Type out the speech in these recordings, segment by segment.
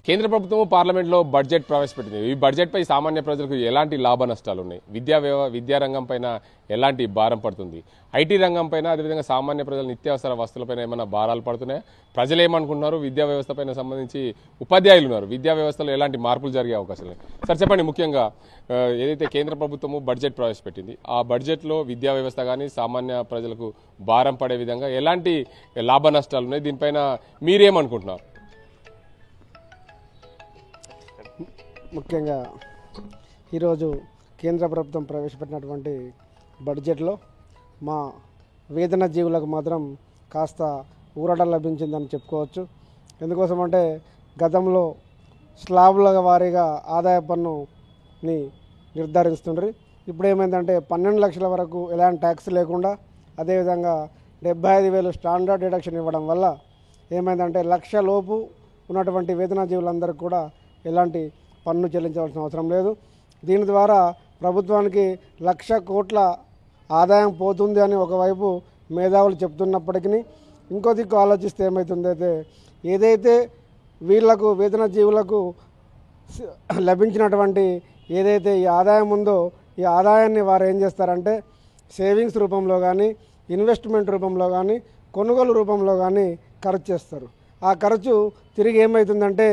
కేంద్ర ప్రభుత్వం పార్లమెంట్లో బడ్జెట్ ప్రవేశపెట్టింది. ఈ బడ్జెట్ పై సామాన్య ప్రజలకు ఎలాంటి లాభ నష్టాలు ఉన్నాయి? విద్యా రంగం పైన ఎలాంటి భారం పడుతుంది? ఐటీ రంగం పైన, అదేవిధంగా సామాన్య ప్రజల నిత్యావసర వస్తువులపైన ఏమైనా భారాలు పడుతున్నాయా? ప్రజలు ఏమనుకుంటున్నారు? విద్యా వ్యవస్థ పైన సంబంధించి ఉపాధ్యాయులు ఉన్నారు, విద్యా వ్యవస్థలో ఎలాంటి మార్పులు జరిగే అవకాశాలు ఉన్నాయి? సార్ చెప్పండి, ముఖ్యంగా ఏదైతే కేంద్ర ప్రభుత్వము బడ్జెట్ ప్రవేశపెట్టింది, ఆ బడ్జెట్లో విద్యా వ్యవస్థ కానీ సామాన్య ప్రజలకు భారం పడే విధంగా ఎలాంటి లాభ నష్టాలు ఉన్నాయి? దీనిపైన మీరేమనుకుంటున్నారు? ముఖ్యంగా ఈరోజు కేంద్ర ప్రభుత్వం ప్రవేశపెట్టినటువంటి బడ్జెట్లో మా వేతన జీవులకు మాత్రం కాస్త ఊరట లభించిందని చెప్పుకోవచ్చు. ఎందుకోసమంటే గతంలో స్లాబుల వారీగా ఆదాయ పన్నుని నిర్ధారిస్తుండ్రి. ఇప్పుడు ఏమైందంటే 12 లక్షల వరకు ఎలాంటి ట్యాక్స్ లేకుండా, అదేవిధంగా 75,000 స్టాండర్డ్ డిడక్షన్ ఇవ్వడం వల్ల ఏమైందంటే 1 లక్ష లోపు ఉన్నటువంటి వేతన జీవులందరికీ కూడా ఎలాంటి పన్ను చెల్లించవలసిన అవసరం లేదు. దీని ద్వారా ప్రభుత్వానికి 1 లక్ష కోట్ల ఆదాయం పోతుంది అని ఒకవైపు మేధావులు చెప్తున్నప్పటికీ, ఇంకో దిక్కు ఆలోచిస్తే ఏమవుతుందైతే, ఏదైతే వీళ్లకు వేతన జీవులకు లభించినటువంటి ఏదైతే ఈ ఆదాయం ఉందో, ఈ ఆదాయాన్ని వారు ఏం చేస్తారంటే సేవింగ్స్ రూపంలో కానీ, ఇన్వెస్ట్మెంట్ రూపంలో కానీ, కొనుగోలు రూపంలో కానీ ఖర్చు చేస్తారు. ఆ ఖర్చు తిరిగి ఏమవుతుందంటే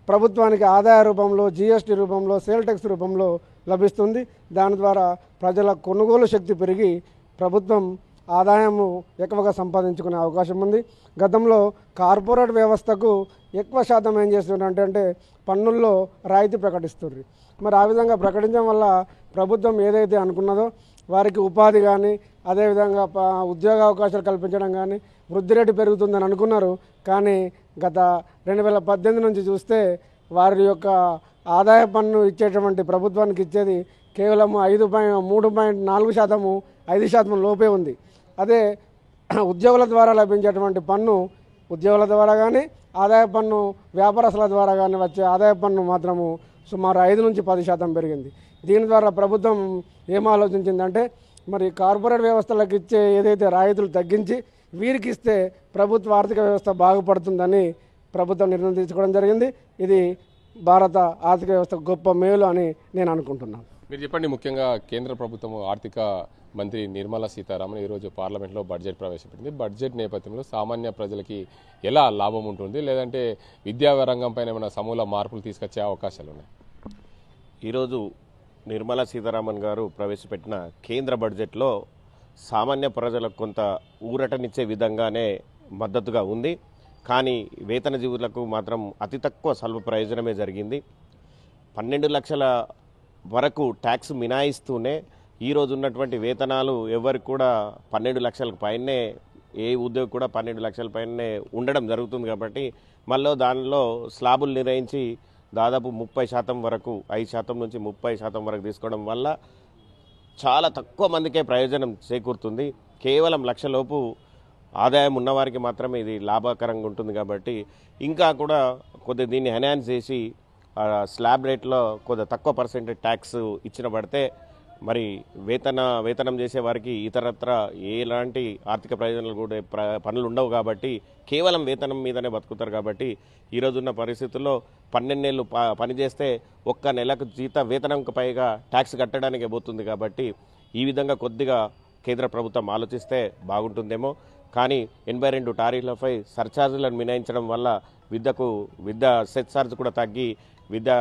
ప్రభుత్వానికి ఆదాయ రూపంలో, జీఎస్టీ రూపంలో, సేల్ ట్యాక్స్ రూపంలో లభిస్తుంది. దాని ద్వారా ప్రజల కొనుగోలు శక్తి పెరిగి ప్రభుత్వం ఆదాయము ఎక్కువగా సంపాదించుకునే అవకాశం ఉంది. గతంలో కార్పొరేట్ వ్యవస్థకు ఎక్కువ శాతం ఏం చేస్తున్నారంటే పన్నుల్లో రాయితీ ప్రకటిస్తున్నారు. మరి ఆ విధంగా ప్రకటించడం వల్ల ప్రభుత్వం ఏదైతే అనుకున్నదో వారికి ఉపాధి కానీ, అదేవిధంగా ఉద్యోగ అవకాశాలు కల్పించడం కానీ, వృద్ధి రేటు పెరుగుతుందని అనుకున్నారు. కానీ గత 2018 నుంచి చూస్తే వారి యొక్క ఆదాయ పన్ను ఇచ్చేటువంటి ప్రభుత్వానికి ఇచ్చేది కేవలం 3.4%, 5% లోపే ఉంది. అదే ఉద్యోగుల ద్వారా లభించేటువంటి పన్ను, ఉద్యోగుల ద్వారా కానీ, ఆదాయ పన్ను వ్యాపారస్తుల ద్వారా కానీ వచ్చే ఆదాయ పన్ను మాత్రము సుమారు 5 నుంచి 10% పెరిగింది. దీని ద్వారా ప్రభుత్వం ఏం ఆలోచించిందంటే, మరి కార్పొరేట్ వ్యవస్థలకు ఇచ్చే ఏదైతే రాయితీలు తగ్గించి వీరికి ఇస్తే ప్రభుత్వ ఆర్థిక వ్యవస్థ బాగుపడుతుందని ప్రభుత్వం నిర్ణయం తీసుకోవడం జరిగింది. ఇది భారత ఆర్థిక వ్యవస్థ గొప్ప మేలు అని నేను అనుకుంటున్నాను. మీరు చెప్పండి, ముఖ్యంగా కేంద్ర ప్రభుత్వం ఆర్థిక మంత్రి నిర్మలా సీతారామన్ ఈరోజు పార్లమెంట్లో బడ్జెట్ ప్రవేశపెట్టింది. బడ్జెట్ నేపథ్యంలో సామాన్య ప్రజలకి ఎలా లాభం ఉంటుంది, లేదంటే విద్యా రంగం పైన ఏమైనా సమూల మార్పులు తీసుకొచ్చే అవకాశాలు ఉన్నాయి? ఈరోజు నిర్మలా సీతారామన్ గారు ప్రవేశపెట్టిన కేంద్ర బడ్జెట్లో సామాన్య ప్రజలకు కొంత ఊరటనిచ్చే విధంగానే మద్దతుగా ఉంది. కానీ వేతన జీవులకు మాత్రం అతి తక్కువ స్వల్ప ప్రయోజనమే జరిగింది. 12 లక్షల వరకు ట్యాక్స్ మినాయిస్తూనే ఈరోజు ఉన్నటువంటి వేతనాలు ఎవరికి కూడా 12 లక్షలకు పైనే, ఏ ఉద్యోగి కూడా 12 లక్షల పైనే ఉండడం జరుగుతుంది. కాబట్టి మళ్ళీ దానిలో స్లాబులు నిర్ణయించి దాదాపు 30% వరకు, 5% నుంచి 30% వరకు తీసుకోవడం వల్ల చాలా తక్కువ మందికే ప్రయోజనం చేకూరుతుంది. కేవలం 1 లక్షలోపు ఆదాయం ఉన్నవారికి మాత్రమే ఇది లాభకరంగా ఉంటుంది. కాబట్టి ఇంకా కూడా కొద్దిగా దీన్ని ఎన్హాన్స్ చేసి స్లాబ్ రేట్లో కొద్దిగా తక్కువ పర్సెంటేజ్ ట్యాక్స్ ఇచ్చిన పడితే మరి వేతనం చేసే వారికి ఇతరత్ర ఎలాంటి ఆర్థిక ప్రయోజనాలు కూడా పనులు ఉండవు. కాబట్టి కేవలం వేతనం మీదనే బతుకుతారు. కాబట్టి ఈరోజున్న పరిస్థితుల్లో 12 నెలలు పనిచేస్తే 1 నెలకు వేతనంకు పైగా ట్యాక్స్ కట్టడానికి పోతుంది. కాబట్టి ఈ విధంగా కొద్దిగా కేంద్ర ప్రభుత్వం ఆలోచిస్తే బాగుంటుందేమో. కానీ 82 టారిఫ్లపై సర్ఛార్జీలను మినహాయించడం వల్ల విద్యా సెట్ ఛార్జ్ కూడా తగ్గి విద్యా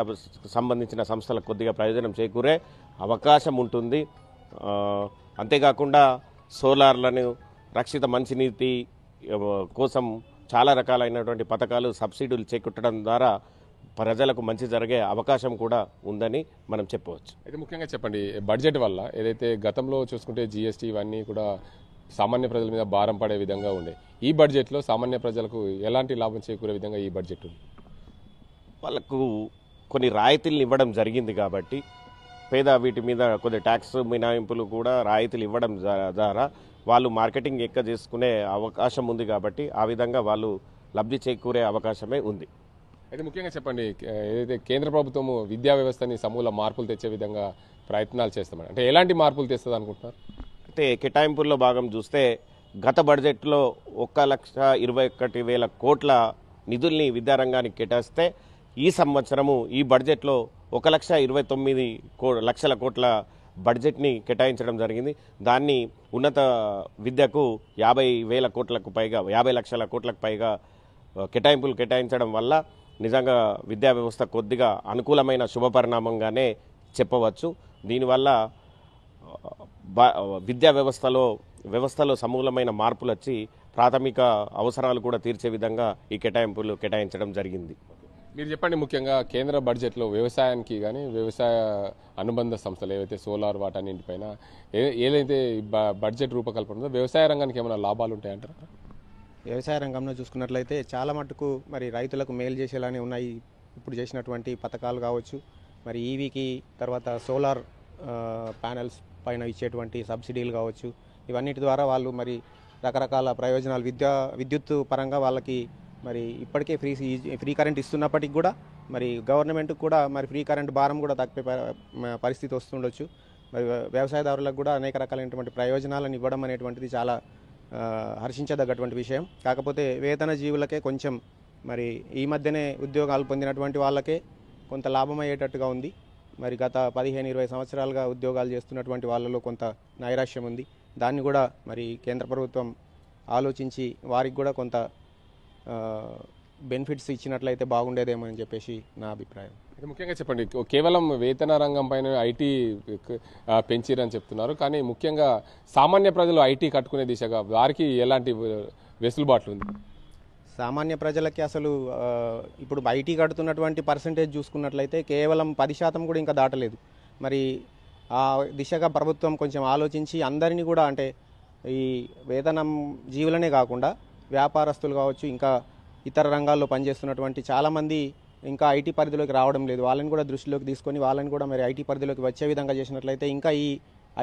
సంబంధించిన సంస్థలకు కొద్దిగా ప్రయోజనం చేకూరే అవకాశం ఉంటుంది. అంతేకాకుండా సోలార్లను, రక్షిత మంచినీటి కోసం చాలా రకాలైనటువంటి పథకాలు, సబ్సిడీలు చేకూర్చడం ద్వారా ప్రజలకు మంచి జరిగే అవకాశం కూడా ఉందని మనం చెప్పవచ్చు. అయితే ముఖ్యంగా చెప్పండి, బడ్జెట్ వల్ల ఏదైతే గతంలో చూసుకుంటే జీఎస్టీ ఇవన్నీ కూడా సామాన్య ప్రజల మీద భారం పడే విధంగా ఉండే, ఈ బడ్జెట్లో సామాన్య ప్రజలకు ఎలాంటి లాభం చేకూరే విధంగా ఈ బడ్జెట్ ఉంది? వాళ్ళకు కొన్ని రాయితీలు ఇవ్వడం జరిగింది. కాబట్టి వీటి మీద కొన్ని ట్యాక్స్ మినహాయింపులు కూడా రాయితీలు ఇవ్వడం ద్వారా వాళ్ళు మార్కెటింగ్ ఎక్కువ చేసుకునే అవకాశం ఉంది. కాబట్టి ఆ విధంగా వాళ్ళు లబ్ధి చేకూరే అవకాశమే ఉంది. అయితే ముఖ్యంగా చెప్పండి, ఏదైతే కేంద్ర ప్రభుత్వము విద్యా వ్యవస్థని సమూల మార్పులు తెచ్చే విధంగా ప్రయత్నాలు చేస్తామని, అంటే ఎలాంటి మార్పులు తెస్తుంది అనుకుంటున్నారు? అయితే కేటాయింపుల్లో భాగం చూస్తే గత బడ్జెట్లో 1,21,000 కోట్ల నిధుల్ని విద్యారంగానికి కేటాయిస్తే ఈ సంవత్సరము ఈ బడ్జెట్లో 1,29,00,000 కోట్ల బడ్జెట్ని కేటాయించడం జరిగింది. దాన్ని ఉన్నత విద్యకు 50,000 కోట్లకు పైగా 50 లక్షల కోట్లకు పైగా కేటాయించడం వల్ల నిజంగా విద్యా వ్యవస్థ కొద్దిగా అనుకూలమైన శుభపరిణామంగానే చెప్పవచ్చు. దీనివల్ల విద్యా వ్యవస్థలో సమూలమైన మార్పులు వచ్చి ప్రాథమిక అవసరాలు కూడా తీర్చే విధంగా ఈ కేటాయించడం జరిగింది. మీరు చెప్పండి, ముఖ్యంగా కేంద్ర బడ్జెట్లో వ్యవసాయానికి కానీ వ్యవసాయ అనుబంధ సంస్థలు ఏవైతే సోలార్ వాటన్నింటిపైన ఏదైతే బడ్జెట్ రూపకల్పన ఉందో వ్యవసాయ రంగానికి ఏమైనా లాభాలు ఉంటాయంటారా? వ్యవసాయ రంగంలో చూసుకున్నట్లయితే చాలా మటుకు మరి రైతులకు మేలు చేసేలానే ఉన్నాయి ఇప్పుడు చేసినటువంటి పథకాలు కావచ్చు. మరి ఈవీకి తర్వాత సోలార్ ప్యానెల్స్ పైన ఇచ్చేటువంటి సబ్సిడీలు కావచ్చు. ఇవన్నిటి ద్వారా వాళ్ళు మరి రకరకాల ప్రయోజనాలు విద్యుత్ పరంగా వాళ్ళకి మరి ఇప్పటికే ఫ్రీ కరెంట్ ఇస్తున్నప్పటికి కూడా మరి గవర్నమెంట్ కూడా మరి ఫ్రీ కరెంట్ భారం కూడా తగ్గే పరిస్థితి వస్తుండొచ్చు. మరి వ్యవసాయదారులకు కూడా అనేక రకాలైనటువంటి ప్రయోజనాలను ఇవ్వడం అనేటువంటిది చాలా హర్షించదగ్గటువంటి విషయం. కాకపోతే వేతన జీవులకే కొంచెం మరి ఈ మధ్యనే ఉద్యోగాలు పొందినటువంటి వాళ్ళకే కొంత లాభం అయ్యేటట్టుగా ఉంది. మరి గత 15-20 సంవత్సరాలుగా ఉద్యోగాలు చేస్తున్నటువంటి వాళ్ళలో కొంత నైరాశ్యం ఉంది. దాన్ని కూడా మరి కేంద్ర ప్రభుత్వం ఆలోచించి వారికి కూడా కొంత బెనిఫిట్స్ ఇచ్చినట్లయితే బాగుండేదేమో అని చెప్పేసి నా అభిప్రాయం. ముఖ్యంగా చెప్పండి, కేవలం వేతన రంగం పైన ఐటీ పెంచిరని చెప్తున్నారు, కానీ ముఖ్యంగా సామాన్య ప్రజలు ఐటీ కట్టుకునే దిశగా వారికి ఎలాంటి వెసులుబాట్లు ఉంది? సామాన్య ప్రజలకి అసలు ఇప్పుడు ఐటీ కడుతున్నటువంటి పర్సంటేజ్ చూసుకున్నట్లయితే కేవలం 10% కూడా ఇంకా దాటలేదు. మరి ఆ దిశగా ప్రభుత్వం కొంచెం ఆలోచించి అందరినీ కూడా అంటే ఈ వేతనం జీవులనే కాకుండా వ్యాపారస్తులు కావచ్చు, ఇంకా ఇతర రంగాల్లో పనిచేస్తున్నటువంటి చాలామంది ఇంకా ఐటీ పరిధిలోకి రావడం లేదు. వాళ్ళని కూడా దృష్టిలోకి తీసుకొని వాళ్ళని కూడా మరి ఐటీ పరిధిలోకి వచ్చే విధంగా చేసినట్లయితే ఇంకా ఈ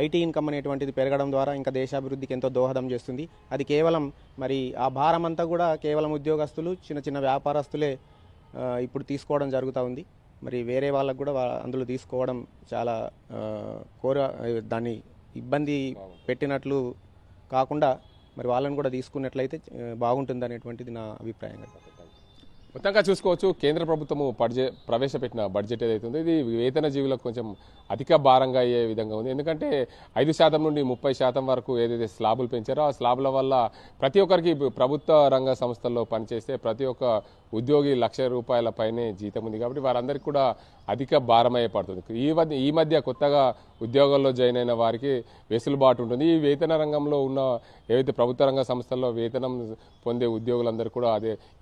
ఐటీ ఇన్కమ్ అనేటువంటిది పెరగడం ద్వారా ఇంకా దేశాభివృద్ధికి ఎంతో దోహదం చేస్తుంది. అది కేవలం మరి ఆ భారం అంతా కూడా కేవలం ఉద్యోగస్తులు, చిన్న చిన్న వ్యాపారస్తులే ఇప్పుడు తీసుకోవడం జరుగుతూ ఉంది. మరి వేరే వాళ్ళకు కూడా అందులో తీసుకోవడం చాలా దాన్ని ఇబ్బంది పెట్టినట్లు కాకుండా మరి వాళ్ళని కూడా తీసుకున్నట్లయితే బాగుంటుంది అనేటువంటిది నా అభిప్రాయం. మొత్తంగా చూసుకోవచ్చు, కేంద్ర ప్రభుత్వము ప్రవేశపెట్టిన బడ్జెట్ ఏదైతే ఉందో ఇది వేతన జీవులకు కొంచెం అధిక భారంగా అయ్యే విధంగా ఉంది. ఎందుకంటే 5% నుండి 30% వరకు ఏదైతే స్లాబులు పెంచారో ఆ స్లాబుల వల్ల ప్రతి ఒక్కరికి ప్రభుత్వ రంగ సంస్థల్లో పనిచేస్తే ప్రతి ఒక్క ఉద్యోగి ₹1,00,000 పైనే జీతం ఉంది. కాబట్టి వారందరికీ కూడా అధిక భారమయ్యే పడుతుంది. ఈ మధ్య కొత్తగా ఉద్యోగాల్లో జాయిన్ అయిన వారికి వెసులుబాటు ఉంటుంది. ఈ వేతన రంగంలో ఉన్న ఏవైతే ప్రభుత్వ రంగ సంస్థల్లో వేతనం పొందే ఉద్యోగులందరూ కూడా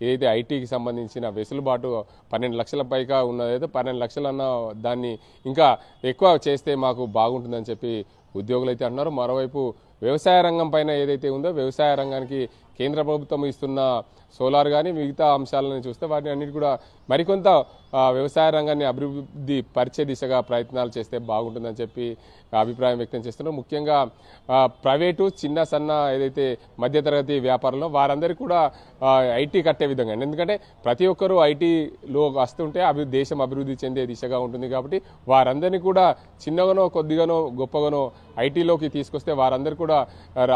ఏదైతే ఐటీకి సంబంధించిన వెసులుబాటు 12 లక్షల పైగా ఉన్నదైతే 12 లక్షలు అన్న దాన్ని ఇంకా ఎక్కువ చేస్తే మాకు బాగుంటుందని చెప్పి ఉద్యోగులు అయితే అంటున్నారు. మరోవైపు వ్యవసాయ రంగం పైన ఏదైతే ఉందో వ్యవసాయ రంగానికి కేంద్ర ప్రభుత్వం ఇస్తున్న సోలార్ కానీ మిగతా అంశాలను చూస్తే వాటిని అన్నిటి కూడా మరికొంత వ్యవసాయ రంగాన్ని అభివృద్ధి పరిచే దిశగా ప్రయత్నాలు చేస్తే బాగుంటుందని చెప్పి అభిప్రాయం వ్యక్తం చేస్తున్నారు. ముఖ్యంగా ప్రైవేటు చిన్న సన్న ఏదైతే మధ్యతరగతి వ్యాపారంలో వారందరికీ కూడా ఐటీ కట్టే విధంగా, ఎందుకంటే ప్రతి ఒక్కరూ ఐటీలో వస్తుంటే దేశం అభివృద్ధి చెందే దిశగా ఉంటుంది. కాబట్టి వారందరినీ కూడా చిన్నగానో కొద్దిగానో గొప్పగానో ఐటీలోకి తీసుకొస్తే వారందరూ కూడా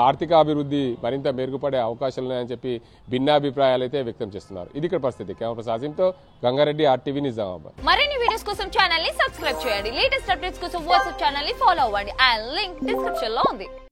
ఆర్థిక అభివృద్ధి మరింత మెరుగుపడే అవకాశాలు ఉన్నాయని చెప్పి భిన్నాభిప్రాయాలు అయితే వ్యక్తం చేస్తున్నారు. ఇది ఇక్కడ పరిస్థితి. కెమెరా సాజింతో గంగారెడ్డి, RTV నిజామాబాద్. మరిన్ని వీడియోస్ కోసం ఛానల్ ని సబ్స్క్రైబ్ చేయండి. లేటెస్ట్ అప్డేట్స్ కోసం వాట్సాప్ ఛానల్ ని ఫాలో అవ్వండి. ఆ లింక్ డిస్క్రిప్షన్ లో ఉంది.